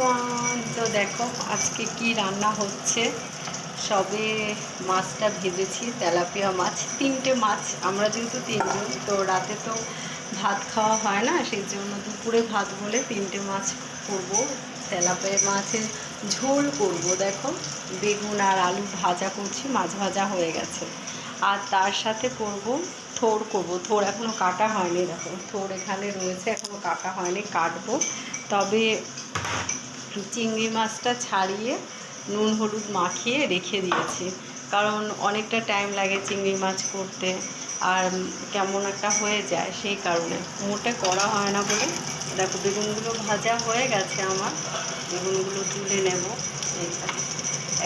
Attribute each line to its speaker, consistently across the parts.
Speaker 1: Everyone, তো দেখো আজকে কি রান্না হচ্ছে। সবে মাছটা ভেজেছি, তেলাপিয়া মাছ, 3টে মাছ। আমরা যেহেতু 3জন, তো রাতে তো ভাত খাওয়া হয় না, সেই জন্য দুপুরে ভাত বলে 3টে মাছ করবো। তেলাপিয়া মাছের ঝোল করব। দেখো বেগুন আর আলু ভাজা করছি, মাছ ভাজা হয়ে গেছে। আর তার সাথে করব থোড় করবো। থোড় এখনও কাটা হয়নি, দেখো থোড় এখানে রয়েছে, এখনও কাটা হয়নি, কাটবো। তবে চিংড়ি মাছটা ছাড়িয়ে নুন হলুদ মাখিয়ে রেখে দিয়েছি, কারণ অনেকটা টাইম লাগে চিংড়ি মাছ করতে, আর কেমন একটা হয়ে যায়, সেই কারণে মোটে করা হয় না বলে। দেখো বেগুনগুলো ভাজা হয়ে গেছে আমার, বেগুনগুলো তুলে নেব। এইটা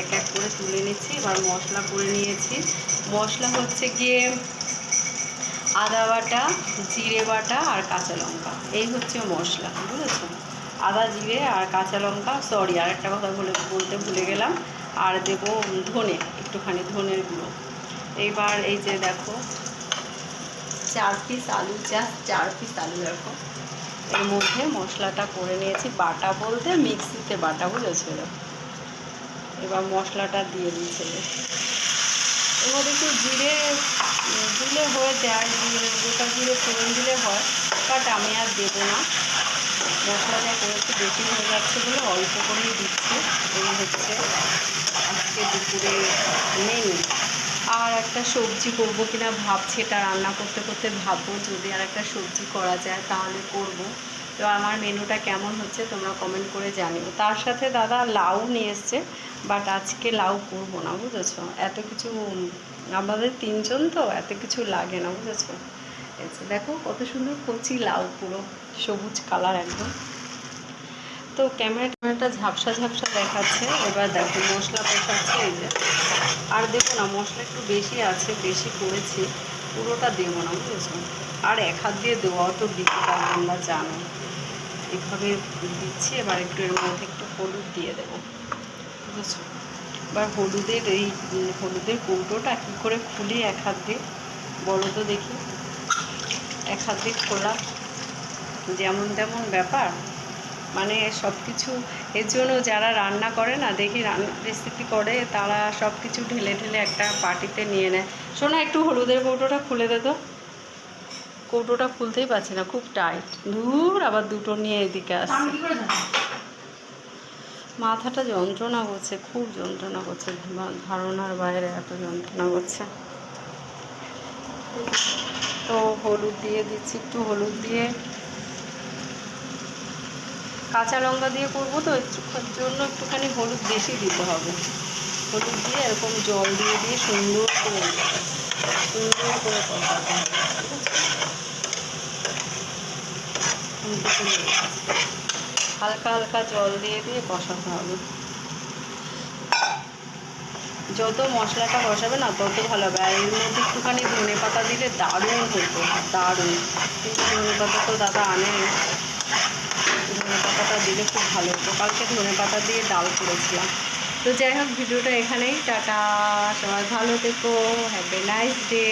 Speaker 1: এক এক করে তুলে নিচ্ছি। এবার মশলা করে নিয়েছি। মশলা হচ্ছে গিয়ে আদা বাটা, জিরে বাটা আর কাঁচা লঙ্কা, এই হচ্ছে মশলা, বুঝেছো? আদা জিরে আর কাঁচা লঙ্কা, সরি আর একটা কথা বলতে ভুলে গেলাম, আর দেবো ধনে, একটুখানি ধনের গুঁড়ো। এইবার এই যে দেখো 4 পিস আলু, জাস্ট 4 পিস আলু দেখো এর মধ্যে মশলাটা করে নিয়েছি। বাটা বলতে মিক্সিতে বাটা, বুঝেছো? এবার মশলাটা দিয়ে দিয়েছে। এর মধ্যে একটু জিরে দিলে হয়ে যায়, জিরে গোটা জিরে ফোড়ন দিলে হয়, বাট আমি আর দেবো না। মশলাটা করেছি বেশি হয়ে যাচ্ছে বলে অল্প করেই দিচ্ছি। এই হচ্ছে আজকে দুপুরে মেনু। আর একটা সবজি করবো কিনা ভাবছি, এটা রান্না করতে করতে ভাববো, যদি আর একটা সবজি করা যায় তাহলে করব। তো আমার মেনুটা কেমন হচ্ছে তোমরা কমেন্ট করে জানিও। তার সাথে দাদা লাউ নিয়ে এসছে, বাট আজকে লাউ করবো না, বুঝেছো? এত কিছু, আমাদের 3জন তো এত কিছু লাগে না, বুঝেছো? দেখো কত সুন্দর কচি লাউ, পুরো সবুজ কালার একদম। তো ক্যামেরাটা ঝাপসা ঝাপসা দেখাচ্ছে। এবার দেখো মশলা কষাচ্ছে, এই যে। আর দেবো না, মশলা একটু বেশি আছে, বেশি করেছি, পুরোটা দেবো না, বুঝেছো? আর এক হাত দিয়ে দেওয়াও তো দিতে পারবো, আমরা জানো। এভাবে দিচ্ছি। এবার একটু এর মধ্যে একটু হলুদ দিয়ে দেবো, বুঝেছো? এবার হলুদের কৌটোটা কী করে খুলি এক হাত দিয়ে, বলো তো দেখি। এক হাত দিয়ে খোলা যেমন তেমন ব্যাপার, মানে সব কিছু। এর জন্য যারা রান্না করে না, দেখি রান্না রেসিপি করে, তারা সব কিছু ঢেলে ঢেলে একটা পার্টিতে নিয়ে নেয়। শোনো একটু হলুদের কৌটোটা খুলে দে তো। কৌটোটা খুলতেই পারছি না, খুব টাইট। দূর, আবার দুটো নিয়ে এদিকে আসছে। মাথাটা যন্ত্রণা করছে, খুব যন্ত্রণা করছে, ধারণার বাইরে এত যন্ত্রণা করছে। তো হলুদ দিয়ে দিচ্ছি, একটু হলুদ দিয়ে, কাঁচা লঙ্কা দিয়ে করবো তো, এর জন্য একটুখানি হলুদ বেশি দিতে হবে। হলুদ দিয়ে এরকম জল দিয়ে দিয়ে সুন্দর করে কষাতে হবে, হালকা হালকা জল দিয়ে দিয়ে কষাতে হবে। যত মশলাটা কষাবে না তত ভালো হবে। আর এর মধ্যে একটুখানি ধনে পাতা দিলে দারুণ হতো, দারুণ। কিন্তু ধনে পাতা তো দাদা আনে, ধনে পাতাটা দিলে খুব ভালো হতো। কালকে ধনে পাতা দিয়ে ডাল করেছিলাম। তো যাই হোক, ভিডিওটা এখানেই, টাটা, সবাই ভালো থেকো, হ্যাভ এ নাইস ডে।